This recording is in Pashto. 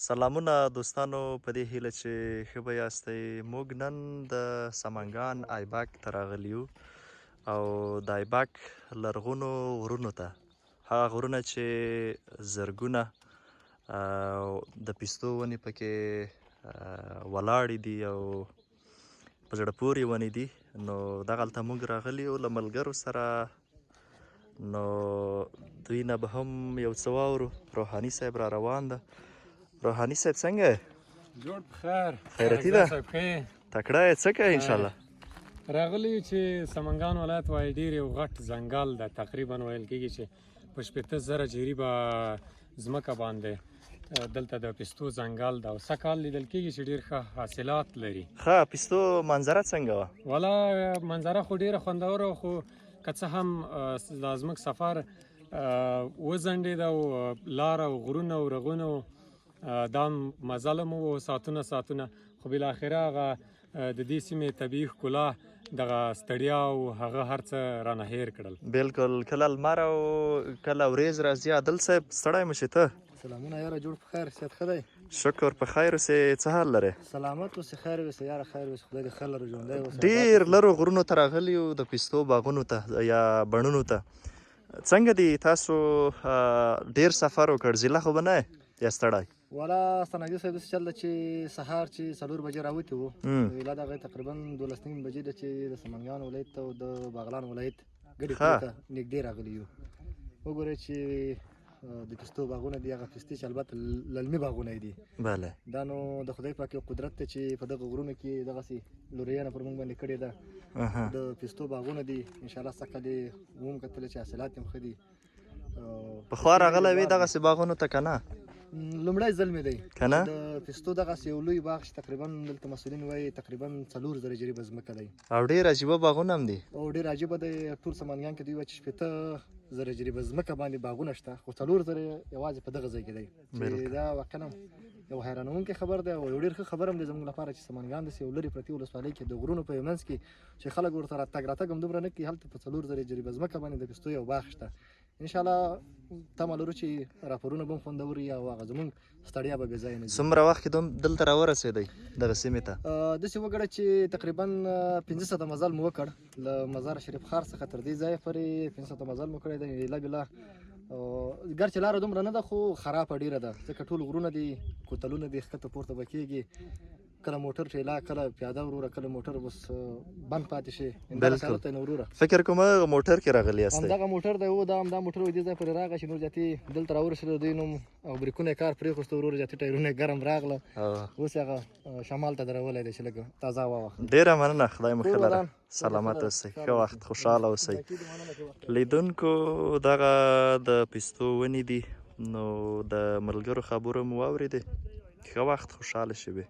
سلامونه دوستانو، په دې هیله چې ښه به یاستئ. موږ نن د سمنګان ایبک ته راغلي یو او د ایبک لرغونو غرونو ته، هغه غرونه چې زرګونه د پستو ونې پکې ولاړې دي او په زړه پورې ونې دي. نو دغلته موږ راغلي یو له ملګرو سره، نو دوی نه به هم یو څه واورو. روحاني صاحب را روان ده. روحاني صاحب څنګه یې؟ جوړ بخیر، خیرتي ده؟ تکړه یې؟ څه کوې انشاءالله؟ راغلی چې سمنګان ولایت وایي ډېر یو غټ ځنګل ده، تقریبا ویل کېږي چې په 15,000 جریبه ځمکه باندې دلته د پستو ځنګل ده او سږ کال لیدل کېږي چې ډېر ښه حاصلات لري. ښه، پستو منظره څنګه وه؟ والا منظره خو ډېره خوندوره وه، خو که څه هم دا زموږ سفر وځنډېده او لاره او غرونه او رغونه دا مزله مو و ساعتونه، خو بالاخره هغه د دې سیمې طبیعي ښکلا دغه ستړیا او هغه هر څه رانه هیر کړل. بالکل. کله لمر او کله ورېځ راځي. عادل صاحب ستړی مه شې ته؟ سلامونه یاره، جوړ په خیر، صحت ښه دی؟ شکر په خیر اوسې. څه حال لرې؟ سلامت اوسې، خیر اوسې یاره، خیر اوسې، خدای دې ښه لرو، ژوندی اوسې. ډېر لرو غرونو ته راغلي یو، د پستو باغونو ته یا بڼونو ته. څنګه دي تاسو؟ ډېر سفر وکړ، ضیله خو به نه یې یا ستړی؟ والا ستنګي صاحب داسې چل ده چې سهار چې 4 بجې راوتي وو، ویلا دغه تقریبا 12 بجې ده چې د سمنګان ولایت او د باغلان ولایت ګډې کلي ته نږدې راغلي یو. وګورئ چې د پستو باغونه دي، هغه پستې چې البته للمي باغونه دي. بله، دا نو د خدای پاک یو قدرت دی چې په دغه غرونو کې دغسې لوریانه پر موږ باندې کړې ده. د پستو باغونه دي، انشاءالله سږ کال یې ومو کتله چې حاصلات هم ښه دي. پخوا راغلی وې دغسې باغونو ته که نه؟ لومړی ځل مې دی که نه؟ د پستو دغسې یو لوی باغ چې تقریبا دلته مسؤلین وایي تقریبا 4,000 جریبه ځمکه دی او ډېر عجیبه باغونه هم دي. او ډېر عجیبه دی. ټول سمنګان کې دوی وایي چې 15,000 جریبه ځمکه باندې باغونه شته، خو 4,000 یوازې په دغه ځای کې دی، چې دا واقعا یو حیرانوونکی خبر دی او یو ډېر ښه خبر هم دی زموږ لپاره چې سمنګان داسې یو لرې پرتې ولسوالۍ کې د غرونو په منځ کې چې خلک ورته راتګ هم دومره نه کوي، هلته په 4,000 جریبه ځمکه باندې د پستو یو باغ شته. انشاءالله تمه لرو چې راپورونه به هم خوندور وي او هغه زموږ ستړیا به بې ځایه نه وي. څومره وخت کې دلته راورسېدی دغه سیمې ته؟ داسې وګڼه چې تقریبا 500 مزل مو وکړ له مزار شریف ښار څخه تر دې ځایه پورې 500 مزل مو کړی دی. ایله بله ګرچې لاره دومره نه ده خو خرابه ډېره ده، ځکه ټول غرونه دي، کوتلونه دي، ښکته پورته به کېږي، کله موټر ټیلا، کله پیاده وروره، کله موټر بس بند پاتې شي. بالکل. فکر کوم موټر کې راغلی یاستئ؟ همدغه موټر دی، دا همدا موټر وایي دې ځای پورې راغی چې نور زیاتې دلته راورسېدو، دوی نوم او بریکونه یې کار پرېښوسته، ورور زیاتې ټایرونه یې ګرم راغله، اوس هغه شمال ته درولی دی چې لږ تازه هوا واخلي. ډېره مننه، خدای مو ښه لره، سلامت اوسئ، ښه وخت، خوشحاله اوسئ. لیدونکو دغه د پستو ونې دي، نو د ملګرو خبرو مو واورېدې. ښه وخت، خوشحاله شوې.